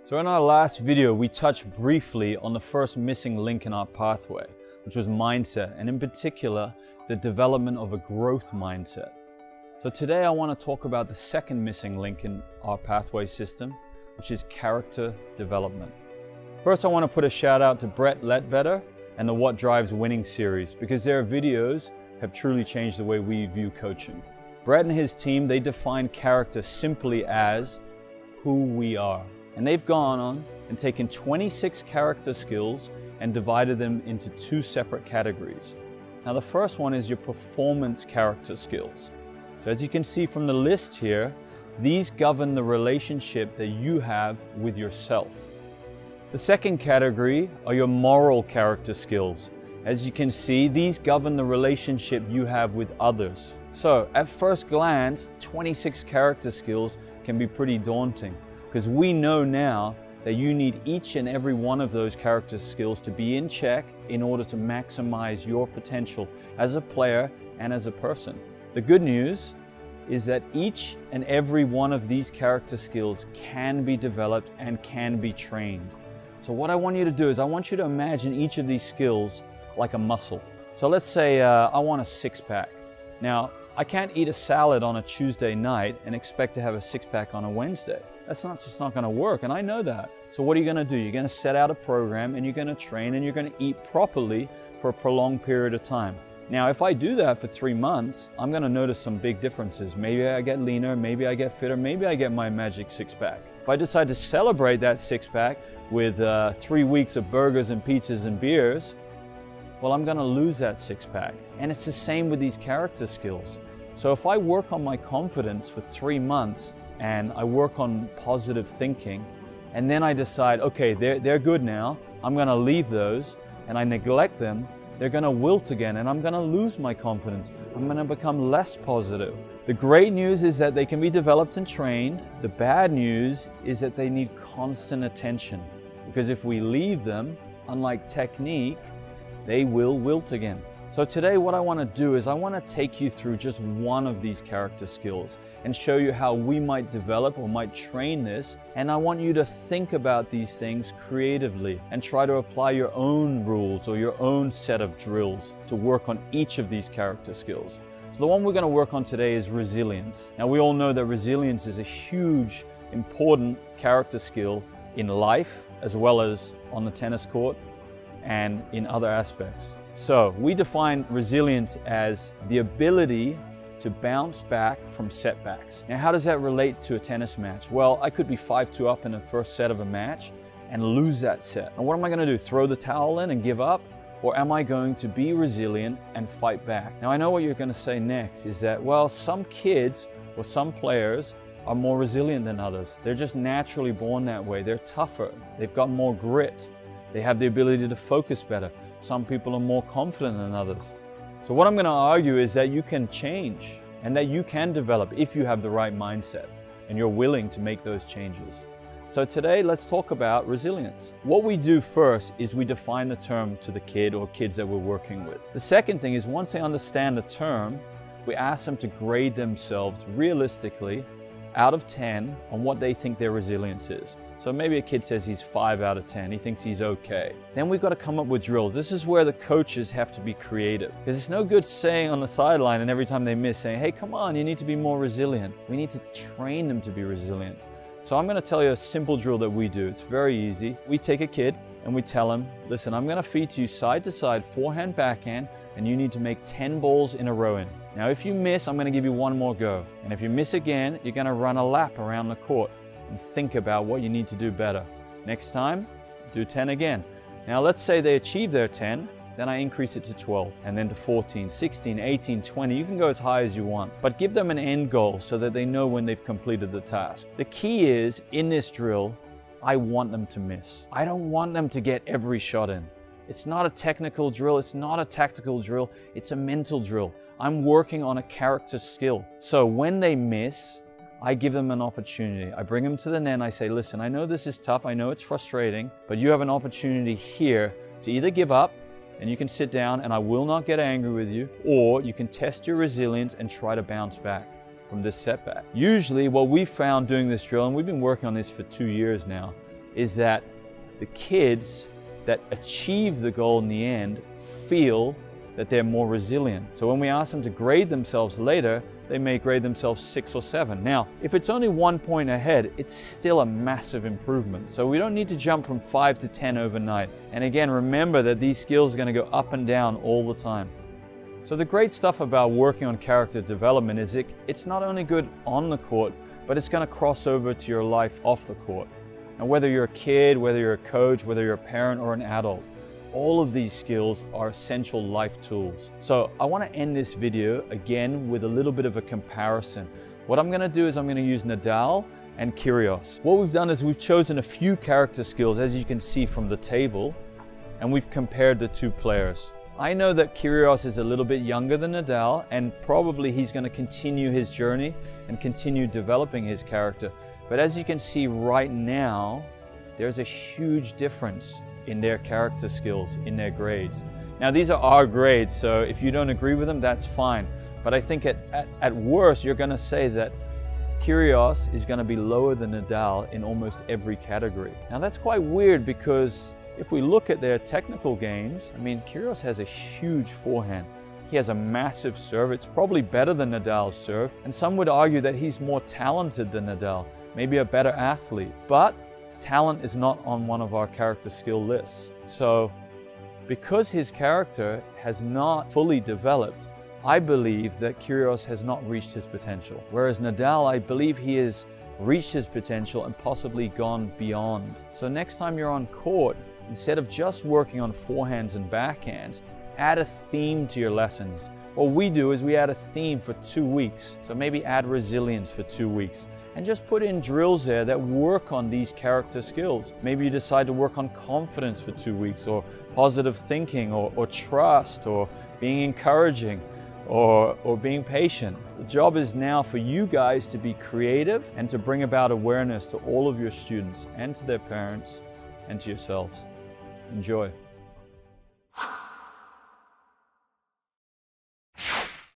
So in our last video, we touched briefly on the first missing link in our pathway, which was mindset, and in particular, the development of a growth mindset. So today I want to talk about the second missing link in our pathway system, which is character development. First, I want to put a shout out to Brett Ledbetter and the What Drives Winning series, because their videos have truly changed the way we view coaching. Brett and his team, they define character simply as who we are. And they've gone on and taken 26 character skills and divided them into two separate categories. Now the first one is your performance character skills. So as you can see from the list here, these govern the relationship that you have with yourself. The second category are your moral character skills. As you can see, these govern the relationship you have with others. So at first glance, 26 character skills can be pretty daunting, because we know now that you need each and every one of those character skills to be in check in order to maximize your potential as a player and as a person. The good news is that each and every one of these character skills can be developed and can be trained. So what I want you to do is I want you to imagine each of these skills like a muscle. So let's say I want a six-pack. Now, I can't eat a salad on a Tuesday night and expect to have a six-pack on a Wednesday. That's just not going to work, and I know that. So what are you going to do? You're going to set out a program, and you're going to train, and you're going to eat properly for a prolonged period of time. Now, if I do that for 3 months, I'm going to notice some big differences. Maybe I get leaner, maybe I get fitter, maybe I get my magic six-pack. If I decide to celebrate that six-pack with 3 weeks of burgers and pizzas and beers, well, I'm going to lose that six-pack. And it's the same with these character skills. So if I work on my confidence for 3 months and I work on positive thinking, and then I decide, okay, they're good now, I'm going to leave those, and I neglect them, they're going to wilt again, and I'm going to lose my confidence. I'm going to become less positive. The great news is that they can be developed and trained. The bad news is that they need constant attention, because if we leave them, unlike technique, they will wilt again. So today what I want to do is I want to take you through just one of these character skills and show you how we might develop or might train this. And I want you to think about these things creatively and try to apply your own rules or your own set of drills to work on each of these character skills. So the one we're going to work on today is resilience. Now we all know that resilience is a huge, important character skill in life as well as on the tennis court and in other aspects. So we define resilience as the ability to bounce back from setbacks. Now, how does that relate to a tennis match? Well, I could be 5-2 up in the first set of a match and lose that set. And what am I going to do? Throw the towel in and give up? Or am I going to be resilient and fight back? Now, I know what you're going to say next is that, well, some kids or some players are more resilient than others. They're just naturally born that way. They're tougher. They've got more grit. They have the ability to focus better. Some people are more confident than others. So what I'm going to argue is that you can change and that you can develop if you have the right mindset and you're willing to make those changes. So today, let's talk about resilience. What we do first is we define the term to the kid or kids that we're working with. The second thing is once they understand the term, we ask them to grade themselves realistically out of 10 on what they think their resilience is. So maybe a kid says he's 5 out of 10, he thinks he's okay. Then we've got to come up with drills. This is where the coaches have to be creative, because it's no good saying on the sideline and every time they miss saying, hey, come on, you need to be more resilient. We need to train them to be resilient. So I'm going to tell you a simple drill that we do. It's very easy. We take a kid and we tell him, listen, I'm going to feed to you side to side, forehand, backhand, and you need to make 10 balls in a row in. Now, if you miss, I'm going to give you one more go. And if you miss again, you're going to run a lap around the court and think about what you need to do better. Next time, do 10 again. Now, let's say they achieve their 10, then I increase it to 12, and then to 14, 16, 18, 20. You can go as high as you want, but give them an end goal so that they know when they've completed the task. The key is, in this drill, I want them to miss. I don't want them to get every shot in. It's not a technical drill, it's not a tactical drill, it's a mental drill. I'm working on a character skill. So when they miss, I give them an opportunity. I bring them to the net and I say, listen, I know this is tough, I know it's frustrating, but you have an opportunity here to either give up and you can sit down and I will not get angry with you, or you can test your resilience and try to bounce back from this setback. Usually what we found doing this drill, and we've been working on this for 2 years now, is that the kids that achieve the goal in the end feel that they're more resilient. So when we ask them to grade themselves later, they may grade themselves 6 or 7. Now, if it's only 1 point ahead, it's still a massive improvement. So we don't need to jump from 5 to 10 overnight. And again, remember that these skills are going to go up and down all the time. So the great stuff about working on character development is it's not only good on the court, but it's going to cross over to your life off the court. Now, whether you're a kid, whether you're a coach, whether you're a parent or an adult, all of these skills are essential life tools. So I want to end this video again with a little bit of a comparison. What I'm going to do is I'm going to use Nadal and Kyrgios. What we've done is we've chosen a few character skills, as you can see from the table, and we've compared the two players. I know that Kyrgios is a little bit younger than Nadal, and probably he's going to continue his journey and continue developing his character. But as you can see right now, there's a huge difference in their character skills, in their grades. Now, these are our grades, so if you don't agree with them, that's fine. But I think at worst, you're going to say that Kyrgios is going to be lower than Nadal in almost every category. Now, that's quite weird because if we look at their technical games, I mean, Kyrgios has a huge forehand. He has a massive serve. It's probably better than Nadal's serve. And some would argue that he's more talented than Nadal, maybe a better athlete. But talent is not on one of our character skill lists. So because his character has not fully developed, I believe that Kyrgios has not reached his potential. Whereas Nadal, I believe he has reached his potential and possibly gone beyond. So next time you're on court, instead of just working on forehands and backhands, add a theme to your lessons. What we do is we add a theme for 2 weeks. So maybe add resilience for 2 weeks and just put in drills there that work on these character skills. Maybe you decide to work on confidence for 2 weeks, or positive thinking, or trust, or being encouraging, or being patient. The job is now for you guys to be creative and to bring about awareness to all of your students and to their parents and to yourselves. Enjoy.